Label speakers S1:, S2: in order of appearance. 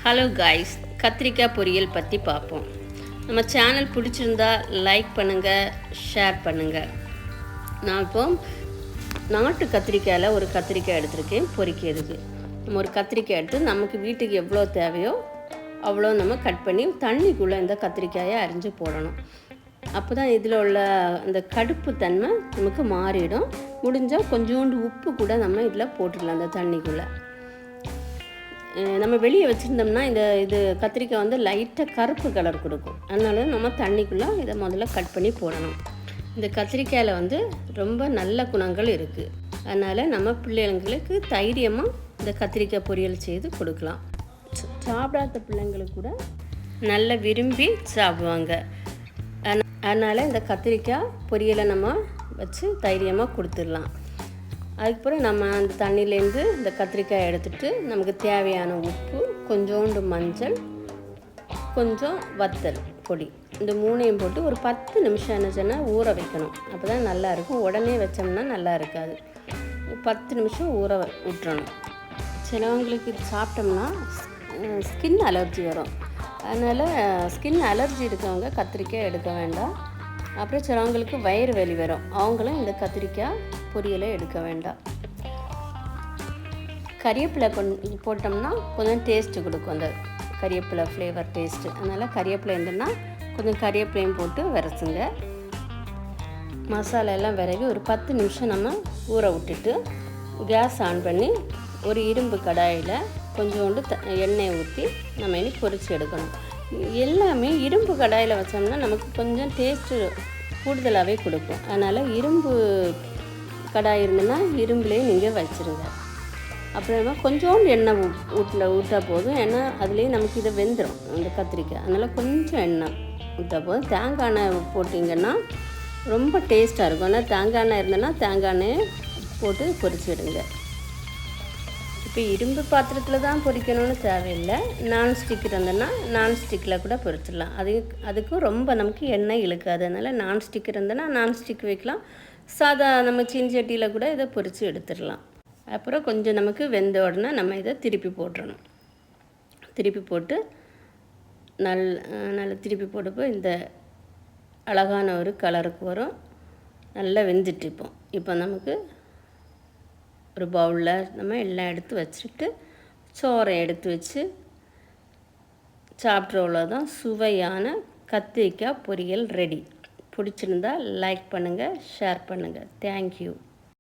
S1: Hello guys, கத்திரிக்காய் பொரியல் பற்றி பார்ப்போம். நம்ம சேனல் பிடிச்சிருந்தா லைக் பண்ணுங்கள், ஷேர் பண்ணுங்கள். நான் இப்போ நாட்டு கத்திரிக்காயில் ஒரு கத்திரிக்காய் எடுத்திருக்கேன் பொரிக்கிறதுக்கு. நம்ம ஒரு கத்திரிக்காய் எடுத்து நமக்கு வீட்டுக்கு எவ்வளோ தேவையோ அவ்வளோ நம்ம கட் பண்ணி தண்ணிக்குள்ளே இந்த கத்திரிக்காயை அரிஞ்சு போடணும். அப்போ தான் இதில் உள்ள அந்த கடுப்பு தன்மை நமக்கு மாறிடும். முடிஞ்சால் கொஞ்சோண்டு உப்பு கூட நம்ம இதில் போட்டுடலாம் அந்த தண்ணிக்குள்ளே. நம்ம வெளியே வச்சுருந்தோம்னா இது கத்திரிக்காய் வந்து லைட்டாக கருப்பு கலர் கொடுக்கும். அதனால நம்ம தண்ணிக்குள்ளே இதை முதல்ல கட் பண்ணி போடணும். இந்த கத்திரிக்காயில் வந்து ரொம்ப நல்ல குணங்கள் இருக்குது. அதனால் நம்ம பிள்ளைங்களுக்கு தைரியமாக இந்த கத்திரிக்காய் பொரியல் செய்து கொடுக்கலாம். சாப்பிடாத பிள்ளைங்களுக்கு கூட நல்லா விரும்பி சாப்பிடுவாங்க. அதனால் இந்த கத்திரிக்காய் பொரியலை நம்ம வச்சு தைரியமாக கொடுத்துடலாம். அதுக்கப்புறம் நம்ம அந்த தண்ணியிலேருந்து இந்த கத்திரிக்காய் எடுத்துகிட்டு நமக்கு தேவையான உப்பு, கொஞ்சோண்டு மஞ்சள், கொஞ்சம் வத்தல் பொடி, இந்த மூணையும் போட்டு ஒரு 10 நிமிஷம் என்ன சொன்னால் ஊற வைக்கணும். அப்போ தான் நல்லாயிருக்கும். உடனே வச்சோம்னா நல்லா இருக்காது. 10 நிமிஷம் ஊற விட்டுறணும். சிலவங்களுக்கு இது சாப்பிட்டோம்னா ஸ்கின் அலர்ஜி வரும். அதனால் ஸ்கின் அலர்ஜி இருக்கவங்க கத்திரிக்காய் எடுக்க வேண்டாம். அப்புறம் சிலவங்களுக்கு வயிறு வலி வரும், அவங்களும் இந்த கத்திரிக்காய் பொரியலை எடுக்க வேண்டாம். கறிவேப்பிலை போட்டோம்னா கொஞ்சம் டேஸ்ட்டு கொடுக்கும், அந்த கறிவேப்பிலை ஃப்ளேவர் டேஸ்ட்டு. அதனால் கறிவேப்பிலை இருந்ததுன்னா கொஞ்சம் கறிவேப்பிலையும் போட்டு விரசுங்க. மசாலா எல்லாம் விரவி ஒரு 10 நிமிஷம் நம்ம ஊற விட்டுட்டு கேஸ் ஆன் பண்ணி ஒரு இரும்பு கடாயில் கொஞ்சோண்டு எண்ணெய் ஊற்றி நம்ம இனி பொரித்து எடுக்கணும். எல்லாமே இரும்பு கடாயில் வச்சோம்னா நமக்கு கொஞ்சம் டேஸ்ட்டு கூடுதலாகவே கொடுக்கும். அதனால் இரும்பு கடாய் இருந்ததுன்னா இரும்புலேயே நீங்கள் வச்சுருங்க. அப்புறமா கொஞ்சோண்டு எண்ணெய் ஊற்றா போதும். ஏன்னா அதுலேயே நமக்கு இதை வெந்துடும் அந்த கத்திரிக்காய். அதனால் கொஞ்சம் எண்ணெய் ஊற்றா போதும். தேங்காய் எண்ணெய் போட்டிங்கன்னா ரொம்ப டேஸ்ட்டாக இருக்கும். அதனால் தேங்காய் எண்ணெய் இருந்ததுன்னா தேங்காய் எண்ணெயை போட்டு பொரிச்சிடுங்க. இப்போ இரும்பு பாத்திரத்தில் தான் பொரிக்கணும்னு தேவையில்லை. நான்ஸ்டிக் இருந்ததுன்னா நான்ஸ்டிக்கில் கூட பொரிச்சிடலாம். அதுக்கும் ரொம்ப நமக்கு எண்ணெய் இழுக்காது. அதனால் நான்ஸ்டிக் இருந்ததுன்னா நான்ஸ்டிக் வைக்கலாம். சாதா நம்ம சீன்சட்டியில் கூட இதை பொரித்து எடுத்துடலாம். அப்புறம் கொஞ்சம் நமக்கு வெந்த உடனே நம்ம இதை திருப்பி போட்டுறணும். திருப்பி போட்டு நல்லா திருப்பி போட்டப்போ இந்த அழகான ஒரு கலருக்கு வரும். நல்லா வெந்துட்டுப்போம். இப்போ நமக்கு ஒரு பவுலில் நம்ம எல்லாம் எடுத்து வச்சுட்டு சோறை எடுத்து வச்சு சாப்பிட்ற தான் சுவையான கத்திரிக்காய் பொரியல் ரெடி. பிடிச்சிருந்தா லைக் பண்ணுங்கள், ஷேர் பண்ணுங்கள். தேங்க்யூ.